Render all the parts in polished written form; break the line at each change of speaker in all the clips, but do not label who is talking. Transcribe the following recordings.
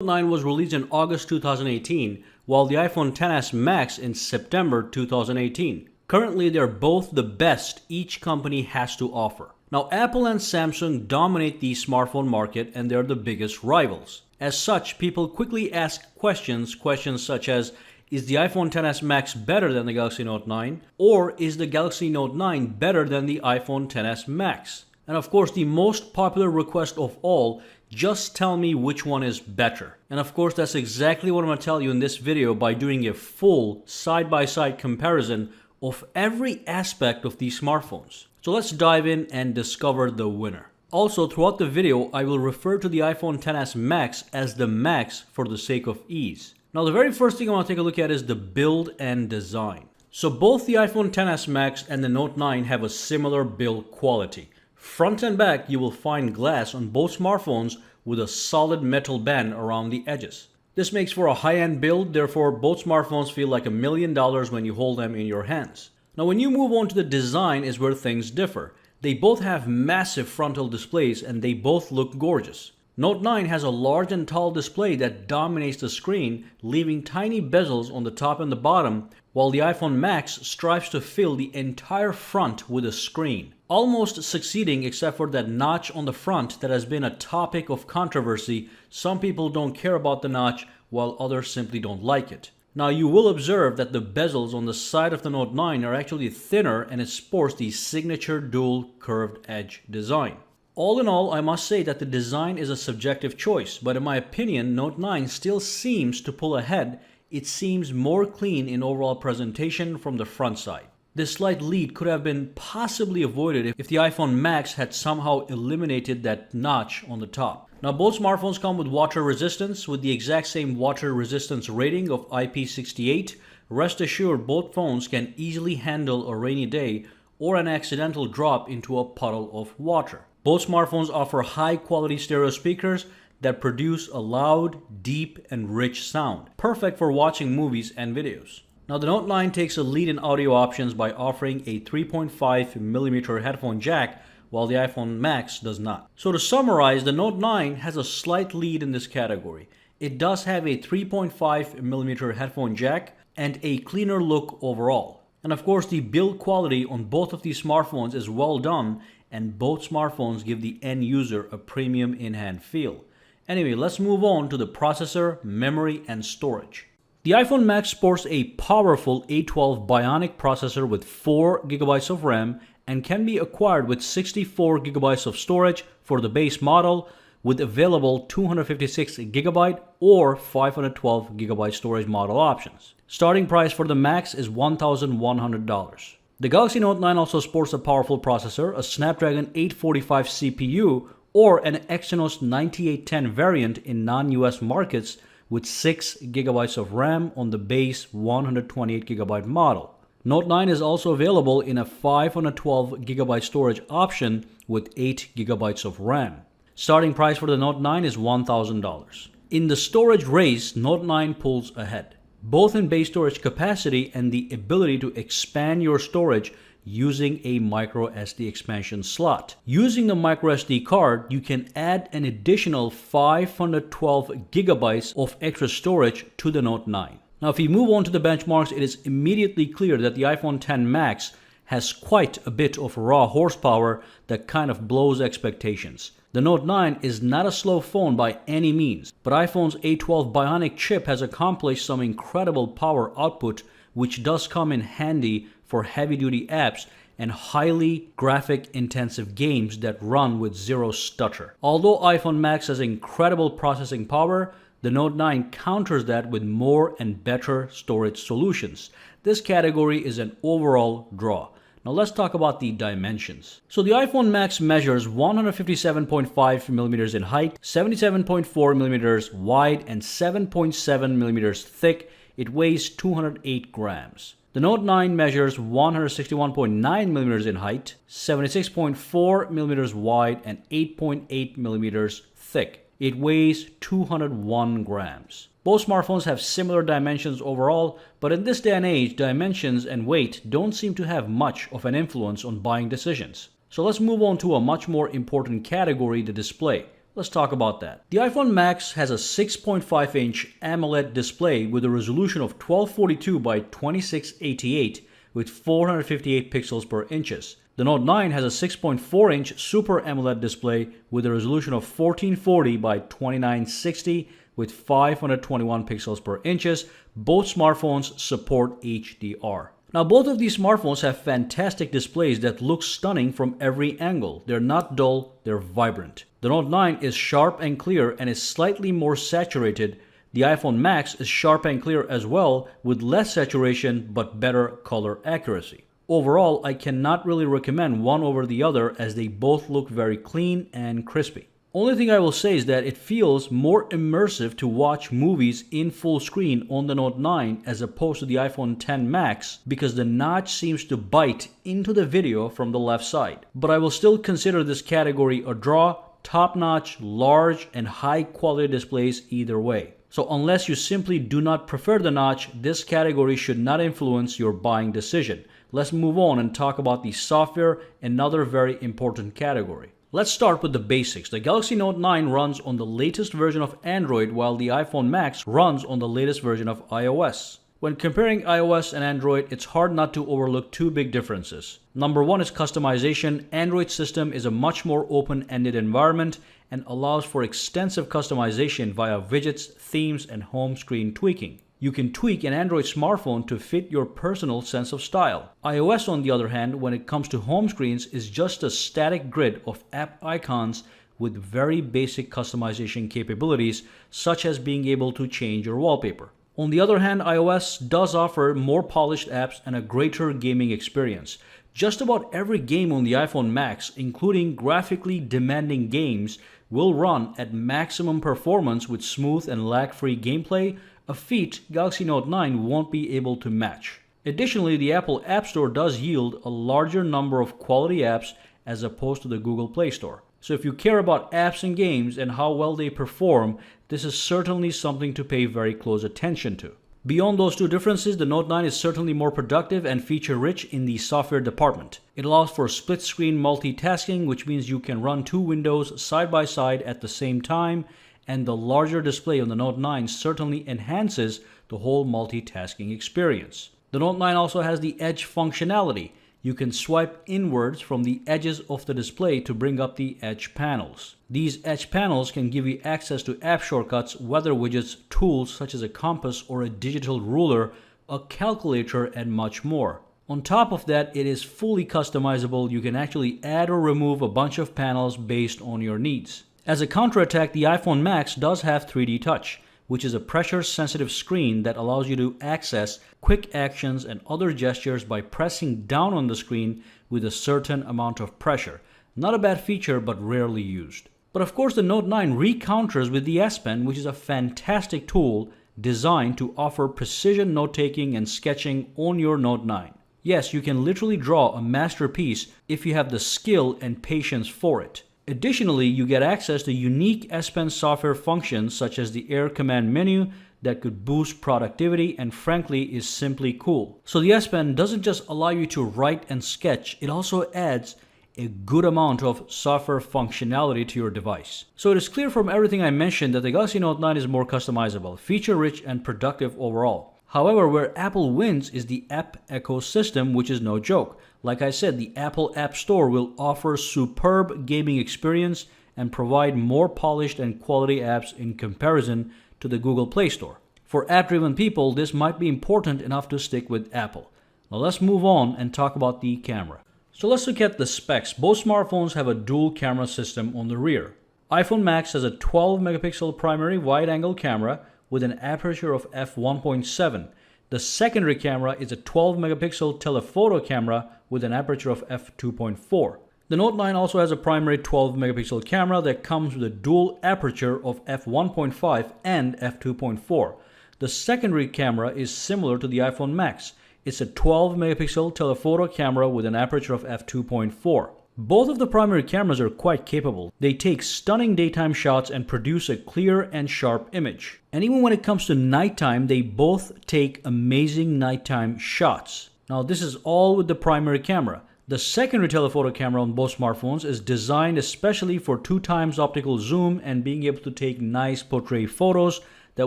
9 was released in August 2018, while the iPhone XS Max in September 2018. Currently, they're both the best each company has to offer. Now, Apple and Samsung dominate the smartphone market and they're the biggest rivals. As such, people quickly ask questions such as, is the iPhone XS Max better than the Galaxy Note 9? Or is the Galaxy Note 9 better than the iPhone XS Max? And of course, the most popular request of all, just tell me which one is better. And of course, that's exactly what I'm going to tell you in this video by doing a full side-by-side comparison of every aspect of these smartphones. So let's dive in and discover the winner. Also, throughout the video, I will refer to the iPhone XS Max as the Max for the sake of ease. Now, the very first thing I want to take a look at is the build and design. So both the iPhone XS Max and the Note 9 have a similar build quality. Front and back, you will find glass on both smartphones with a solid metal band around the edges. This makes for a high-end build, therefore both smartphones feel like $1 million when you hold them in your hands. Now, when you move on to the design is where things differ. They both have massive frontal displays and they both look gorgeous. Note 9 has a large and tall display that dominates the screen, leaving tiny bezels on the top and the bottom, while the iPhone Max strives to fill the entire front with a screen. Almost succeeding except for that notch on the front that has been a topic of controversy. Some people don't care about the notch, while others simply don't like it. Now, you will observe that the bezels on the side of the Note 9 are actually thinner and it sports the signature dual curved edge design. All in all, I must say that the design is a subjective choice, but in my opinion, Note 9 still seems to pull ahead. It seems more clean in overall presentation from the front side. This slight lead could have been possibly avoided if the iPhone Max had somehow eliminated that notch on the top. Now, both smartphones come with water resistance with the exact same water resistance rating of IP68. Rest assured, both phones can easily handle a rainy day or an accidental drop into a puddle of water. Both smartphones offer high-quality stereo speakers that produce a loud, deep, and rich sound, perfect for watching movies and videos. Now, the Note 9 takes a lead in audio options by offering a 3.5mm headphone jack, while the iPhone Max does not. So to summarize, the Note 9 has a slight lead in this category. It does have a 3.5mm headphone jack and a cleaner look overall. And of course, the build quality on both of these smartphones is well done, and both smartphones give the end user a premium in-hand feel. Anyway, let's move on to the processor, memory, and storage. The iPhone Max sports a powerful A12 Bionic processor with 4GB of RAM and can be acquired with 64GB of storage for the base model, with available 256GB or 512GB storage model options. Starting price for the Max is $1,100. The Galaxy Note 9 also sports a powerful processor, a Snapdragon 845 CPU, or an Exynos 9810 variant in non-US markets with 6GB of RAM on the base 128GB model. Note 9 is also available in a 512GB storage option with 8GB of RAM. Starting price for the Note 9 is $1,000. In the storage race, Note 9 pulls ahead, both in base storage capacity and the ability to expand your storage using a microSD expansion slot. Using the microSD card, you can add an additional 512GB of extra storage to the Note 9. Now, if we move on to the benchmarks, it is immediately clear that the iPhone X Max has quite a bit of raw horsepower that kind of blows expectations. The Note 9 is not a slow phone by any means, but iPhone's A12 Bionic chip has accomplished some incredible power output, which does come in handy for heavy-duty apps and highly graphic-intensive games that run with zero stutter. Although iPhone Max has incredible processing power, the Note 9 counters that with more and better storage solutions. This category is an overall draw. Now let's talk about the dimensions. So the iPhone Max measures 157.5mm in height, 77.4mm wide, and 7.7mm thick. It weighs 208 grams. The Note 9 measures 161.9mm in height, 76.4mm wide, and 8.8mm thick. It weighs 201 grams. Both smartphones have similar dimensions overall, but in this day and age, dimensions and weight don't seem to have much of an influence on buying decisions. So let's move on to a much more important category, the display. Let's talk about that. The iPhone Max has a 6.5-inch AMOLED display with a resolution of 1242 by 2688 with 458 pixels per inches. The Note 9 has a 6.4-inch Super AMOLED display with a resolution of 1440 by 2960 with 521 pixels per inches. Both smartphones support HDR. Now, both of these smartphones have fantastic displays that look stunning from every angle. They're not dull, they're vibrant. The Note 9 is sharp and clear and is slightly more saturated. The iPhone Max is sharp and clear as well, with less saturation but better color accuracy. Overall, I cannot really recommend one over the other as they both look very clean and crispy. Only thing I will say is that it feels more immersive to watch movies in full screen on the Note 9 as opposed to the iPhone X Max because the notch seems to bite into the video from the left side. But I will still consider this category a draw, top-notch, large, and high-quality displays either way. So unless you simply do not prefer the notch, this category should not influence your buying decision. Let's move on and talk about the software, another very important category. Let's start with the basics. The Galaxy Note 9 runs on the latest version of Android while the iPhone Max runs on the latest version of iOS. When comparing iOS and Android, it's hard not to overlook two big differences. Number one is customization. Android system is a much more open-ended environment and allows for extensive customization via widgets, themes, and home screen tweaking. You can tweak an Android smartphone to fit your personal sense of style. iOS, on the other hand, when it comes to home screens, is just a static grid of app icons with very basic customization capabilities, such as being able to change your wallpaper. On the other hand, iOS does offer more polished apps and a greater gaming experience. Just about every game on the iPhone Max, including graphically demanding games, will run at maximum performance with smooth and lag-free gameplay, a feat Galaxy Note 9 won't be able to match. Additionally, the Apple App Store does yield a larger number of quality apps as opposed to the Google Play Store. So if you care about apps and games and how well they perform, this is certainly something to pay very close attention to. Beyond those two differences, the Note 9 is certainly more productive and feature-rich in the software department. It allows for split-screen multitasking, which means you can run two windows side by side at the same time, and the larger display on the Note 9 certainly enhances the whole multitasking experience. The Note 9 also has the Edge functionality. You can swipe inwards from the edges of the display to bring up the Edge panels. These Edge panels can give you access to app shortcuts, weather widgets, tools such as a compass or a digital ruler, a calculator, and much more. On top of that, it is fully customizable. You can actually add or remove a bunch of panels based on your needs. As a counterattack, the iPhone Max does have 3D Touch, which is a pressure-sensitive screen that allows you to access quick actions and other gestures by pressing down on the screen with a certain amount of pressure. Not a bad feature, but rarely used. But of course, the Note 9 re-counters with the S Pen, which is a fantastic tool designed to offer precision note-taking and sketching on your Note 9. Yes, you can literally draw a masterpiece if you have the skill and patience for it. Additionally, you get access to unique S Pen software functions such as the Air Command menu that could boost productivity and frankly is simply cool. So the S Pen doesn't just allow you to write and sketch, it also adds a good amount of software functionality to your device. So it is clear from everything I mentioned that the Galaxy Note 9 is more customizable, feature-rich, and productive overall. However, where Apple wins is the app ecosystem, which is no joke. Like I said, the Apple App Store will offer superb gaming experience and provide more polished and quality apps in comparison to the Google Play Store. For app-driven people, this might be important enough to stick with Apple. Now let's move on and talk about the camera. So let's look at the specs. Both smartphones have a dual camera system on the rear. iPhone Max has a 12 megapixel primary wide-angle camera with an aperture of f1.7. The secondary camera is a 12 megapixel telephoto camera with an aperture of f2.4. The Note 9 also has a primary 12 megapixel camera that comes with a dual aperture of f1.5 and f2.4. The secondary camera is similar to the iPhone Max. It's a 12 megapixel telephoto camera with an aperture of f2.4. Both of the primary cameras are quite capable. They take stunning daytime shots and produce a clear and sharp image. And even when it comes to nighttime, they both take amazing nighttime shots. Now this is all with the primary camera. The secondary telephoto camera on both smartphones is designed especially for 2x optical zoom and being able to take nice portrait photos that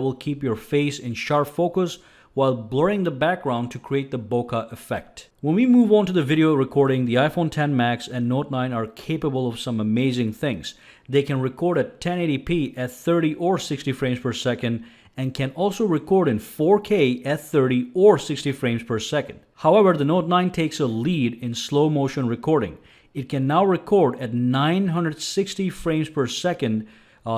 will keep your face in sharp focus while blurring the background to create the bokeh effect. When we move on to the video recording, the iPhone X Max and Note 9 are capable of some amazing things. They can record at 1080p at 30 or 60 frames per second and can also record in 4K at 30 or 60 frames per second. However, the Note 9 takes a lead in slow motion recording. It can now record at 960 frames per second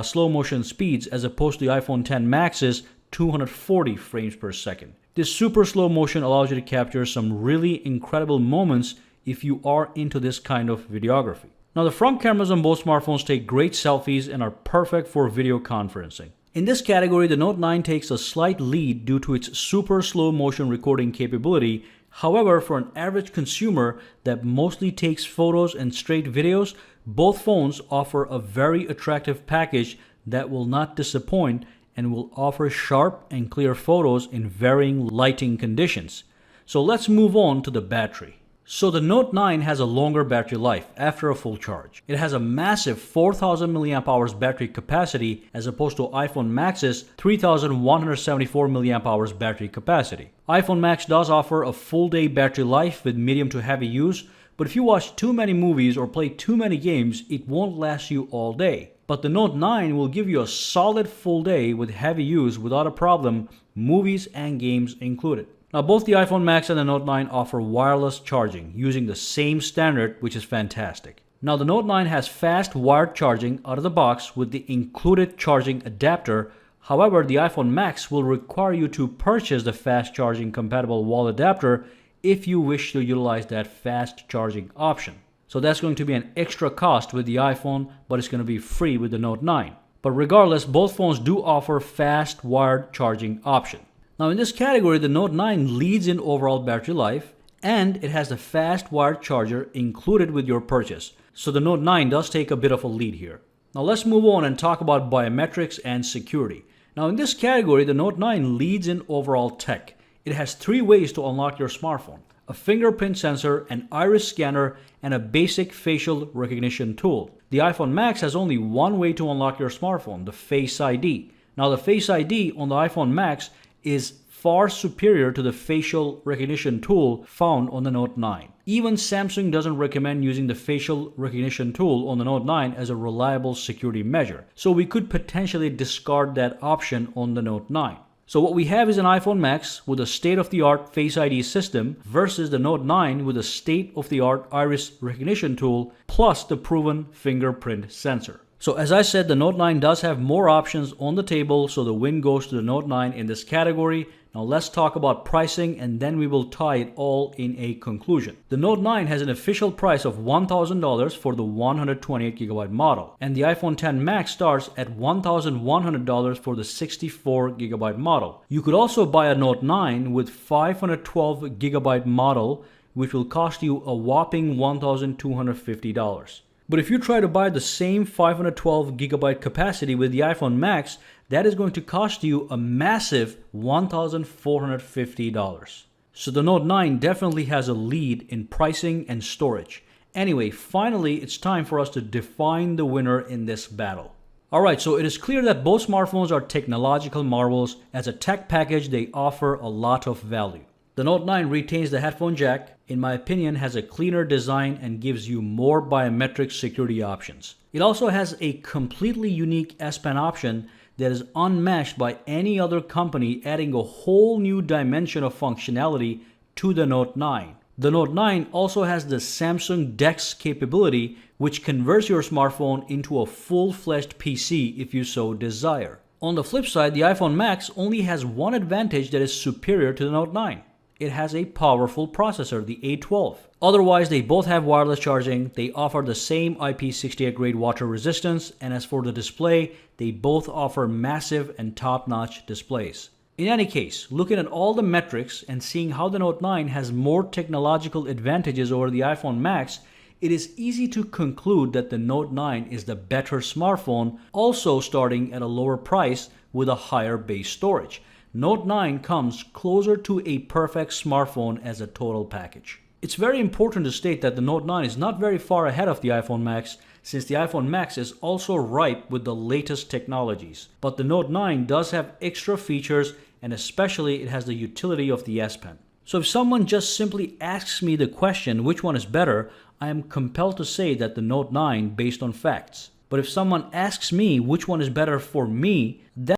slow motion speeds as opposed to the iPhone X Max's 240 frames per second. This super slow motion allows you to capture some really incredible moments if you are into this kind of videography. Now, the front cameras on both smartphones take great selfies and are perfect for video conferencing. In this category, the Note 9 takes a slight lead due to its super slow motion recording capability. However, for an average consumer that mostly takes photos and straight videos, both phones offer a very attractive package that will not disappoint and will offer sharp and clear photos in varying lighting conditions. So let's move on to the battery. So the Note 9 has a longer battery life after a full charge. It has a massive 4000 mAh battery capacity as opposed to iPhone Max's 3174 mAh battery capacity. iPhone Max does offer a full day battery life with medium to heavy use, but if you watch too many movies or play too many games, it won't last you all day. But the Note 9 will give you a solid full day with heavy use without a problem, movies and games included. Now, both the iPhone Max and the Note 9 offer wireless charging using the same standard, which is fantastic. Now, the Note 9 has fast wired charging out of the box with the included charging adapter. However, the iPhone Max will require you to purchase the fast charging compatible wall adapter if you wish to utilize that fast charging option. So that's going to be an extra cost with the iPhone, but it's going to be free with the Note 9. But regardless, both phones do offer fast wired charging option. Now, in this category, the Note 9 leads in overall battery life, and it has a fast wired charger included with your purchase. So the Note 9 does take a bit of a lead here. Now let's move on and talk about biometrics and security. Now, in this category, the Note 9 leads in overall tech. It has 3 ways to unlock your smartphone: a fingerprint sensor, an iris scanner, and a basic facial recognition tool. The iPhone Max has only one way to unlock your smartphone, the Face ID. Now, the Face ID on the iPhone Max is far superior to the facial recognition tool found on the Note 9. Even Samsung doesn't recommend using the facial recognition tool on the Note 9 as a reliable security measure, so we could potentially discard that option on the Note 9. So what we have is an iPhone Max with a state-of-the-art Face ID system versus the Note 9 with a state-of-the-art iris recognition tool plus the proven fingerprint sensor. So as I said, the Note 9 does have more options on the table, so the win goes to the Note 9 in this category. Now let's talk about pricing, and then we will tie it all in a conclusion. The Note 9 has an official price of $1,000 for the 128GB model, and the iPhone X Max starts at $1,100 for the 64GB model. You could also buy a Note 9 with 512GB model, which will cost you a whopping $1,250. But if you try to buy the same 512GB capacity with the iPhone Max, that is going to cost you a massive $1,450. So the Note 9 definitely has a lead in pricing and storage. Anyway, finally, it's time for us to define the winner in this battle. Alright, so it is clear that both smartphones are technological marvels. As a tech package, they offer a lot of value. The Note 9 retains the headphone jack, in my opinion, has a cleaner design and gives you more biometric security options. It also has a completely unique S Pen option that is unmatched by any other company, adding a whole new dimension of functionality to the Note 9. The Note 9 also has the Samsung DeX capability, which converts your smartphone into a full-fledged PC if you so desire. On the flip side, the iPhone Max only has one advantage that is superior to the Note 9. It has a powerful processor, the A12. Otherwise, they both have wireless charging, they offer the same IP68 grade water resistance, and as for the display, they both offer massive and top-notch displays. In any case, looking at all the metrics and seeing how the Note 9 has more technological advantages over the iPhone Max, it is easy to conclude that the Note 9 is the better smartphone, also starting at a lower price with a higher base storage. Note 9 comes closer to a perfect smartphone as a total package. It's very important to state that the Note 9 is not very far ahead of the iPhone Max, since the iPhone Max is also ripe with the latest technologies. But the Note 9 does have extra features, and especially it has the utility of the S Pen. So if someone just simply asks me the question which one is better, I am compelled to say that the Note 9 based on facts. But if someone asks me which one is better for me, then